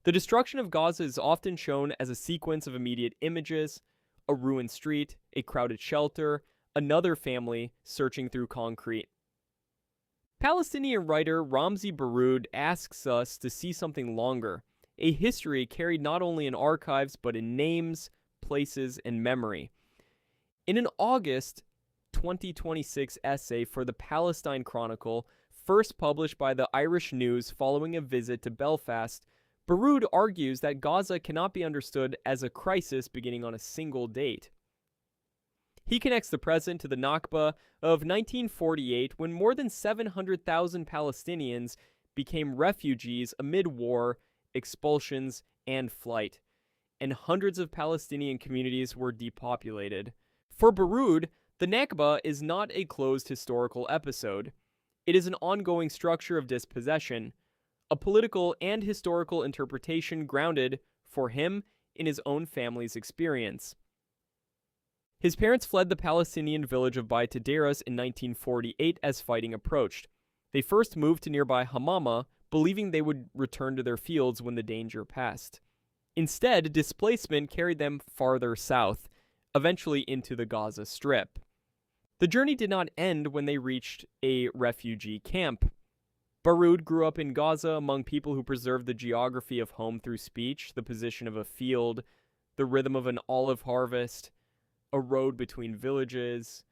The destruction of Gaza is often shown as a sequence of immediate images: a ruined street, a crowded shelter, another family searching through concrete. Palestinian writer Ramzy Baroud asks us to see something longer, a history carried not only in archives but in names, places, and memory. In an August 2026 essay for the Palestine Chronicle, first published by the Irish News following a visit to Belfast, Baroud argues that Gaza cannot be understood as a crisis beginning on a single date. He connects the present to the Nakba of 1948, when more than 700,000 Palestinians became refugees amid war, expulsions, and flight, and hundreds of Palestinian communities were depopulated. For Baroud, the Nakba is not a closed historical episode. It is an ongoing structure of dispossession, a political and historical interpretation grounded, for him, in his own family's experience. His parents fled the Palestinian village of Beit Tideras in 1948 as fighting approached. They first moved to nearby Hamama, believing they would return to their fields when the danger passed. Instead, displacement carried them farther south, eventually into the Gaza Strip. The journey did not end when they reached a refugee camp. Baroud grew up in Gaza among people who preserved the geography of home through speech, the position of a field, the rhythm of an olive harvest, a road between villages,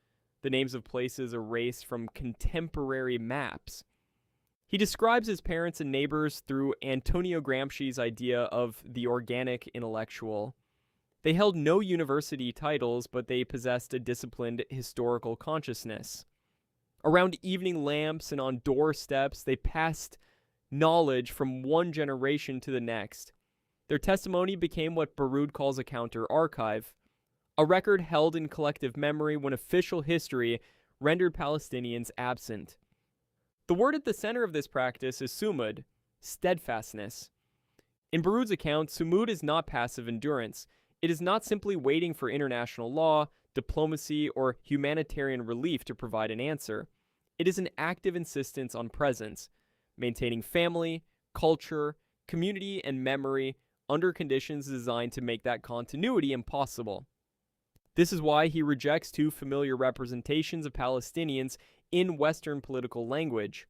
the names of places erased from contemporary maps. He describes his parents and neighbors through Antonio Gramsci's idea of the organic intellectual. They held no university titles, but they possessed a disciplined historical consciousness. Around evening lamps and on doorsteps, they passed knowledge from one generation to the next. Their testimony became what Baroud calls a counter-archive, a record held in collective memory when official history rendered Palestinians absent. The word at the center of this practice is sumud, steadfastness. In Baroud's account, sumud is not passive endurance. It is not simply waiting for international law, diplomacy, or humanitarian relief to provide an answer. It is an active insistence on presence, maintaining family, culture, community, and memory under conditions designed to make that continuity impossible. This is why he rejects two familiar representations of Palestinians in Western political language.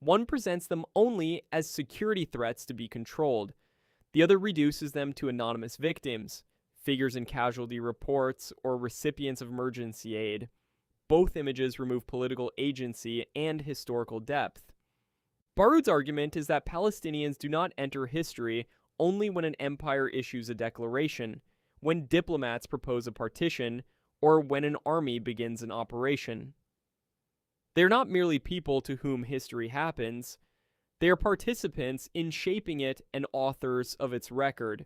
One presents them only as security threats to be controlled. The other reduces them to anonymous victims, figures in casualty reports, or recipients of emergency aid. Both images remove political agency and historical depth. Baroud's argument is that Palestinians do not enter history only when an empire issues a declaration, when diplomats propose a partition, or when an army begins an operation. They are not merely people to whom history happens. They are participants in shaping it and authors of its record.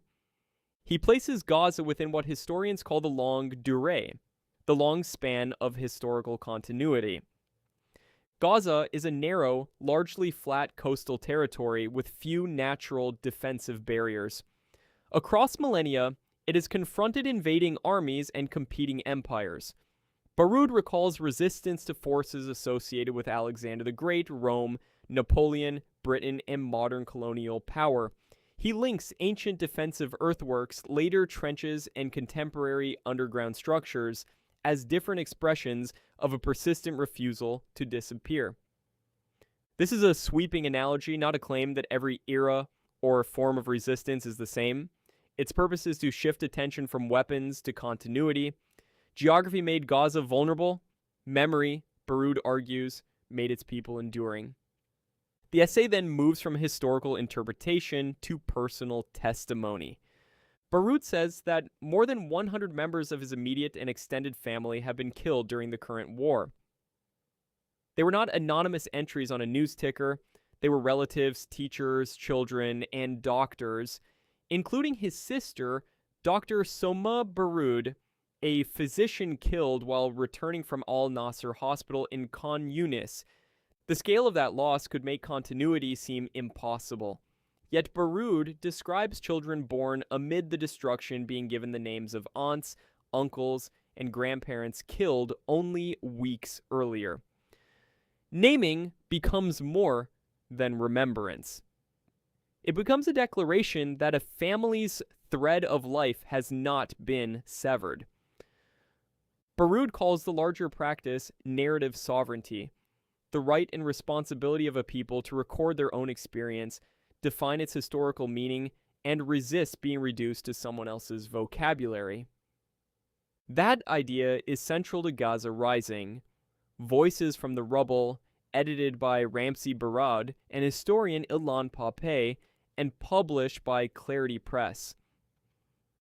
He places Gaza within what historians call the longue durée, the long span of historical continuity. Gaza is a narrow, largely flat coastal territory with few natural defensive barriers. Across millennia, it has confronted invading armies and competing empires. Baroud recalls resistance to forces associated with Alexander the Great, Rome, Napoleon, Britain, and modern colonial power. He links ancient defensive earthworks, later trenches, and contemporary underground structures as different expressions of a persistent refusal to disappear. This is a sweeping analogy, not a claim that every era or form of resistance is the same. Its purpose is to shift attention from weapons to continuity. Geography made Gaza vulnerable. Memory, Baroud argues, made its people enduring. The essay then moves from historical interpretation to personal testimony. Baroud says that more than 100 members of his immediate and extended family have been killed during the current war. They were not anonymous entries on a news ticker. They were relatives, teachers, children, and doctors, including his sister, Dr. Soma Baroud, a physician killed while returning from Al-Nasser Hospital in Khan Yunis. The scale of that loss could make continuity seem impossible. Yet Baroud describes children born amid the destruction being given the names of aunts, uncles, and grandparents killed only weeks earlier. Naming becomes more than remembrance. It becomes a declaration that a family's thread of life has not been severed. Baroud calls the larger practice narrative sovereignty, the right and responsibility of a people to record their own experience, define its historical meaning, and resist being reduced to someone else's vocabulary. That idea is central to Gaza Rising. Voices from the Rubble, edited by Ramzy Baroud and historian Ilan Pappé, and published by Clarity Press.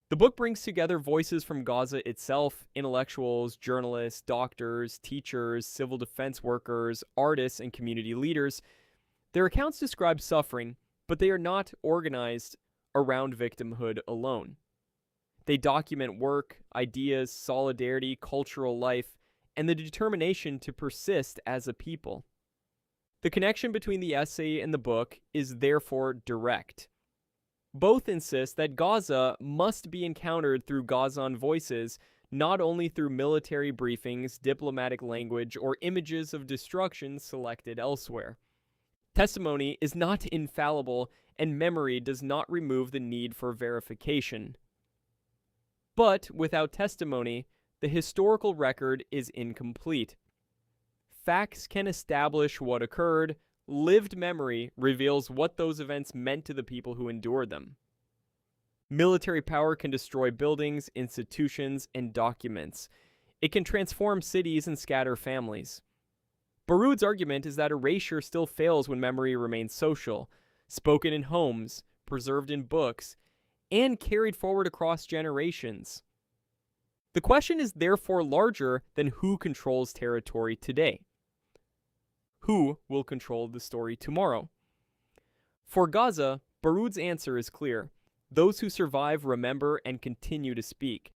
The book brings together voices from Gaza itself, intellectuals, journalists, doctors, teachers, civil defense workers, artists, and community leaders. Their accounts describe suffering, but they are not organized around victimhood alone. They document work, ideas, solidarity, cultural life, and the determination to persist as a people. The connection between the essay and the book is therefore direct. Both insist that Gaza must be encountered through Gazan voices, not only through military briefings, diplomatic language, or images of destruction selected elsewhere. Testimony is not infallible, and memory does not remove the need for verification. But without testimony, the historical record is incomplete. Facts can establish what occurred. Lived memory reveals what those events meant to the people who endured them. Military power can destroy buildings, institutions, and documents. It can transform cities and scatter families. Baroud's argument is that erasure still fails when memory remains social, spoken in homes, preserved in books, and carried forward across generations. The question is therefore larger than who controls territory today. Who will control the story tomorrow? For Gaza, Baroud's answer is clear. Those who survive remember and continue to speak.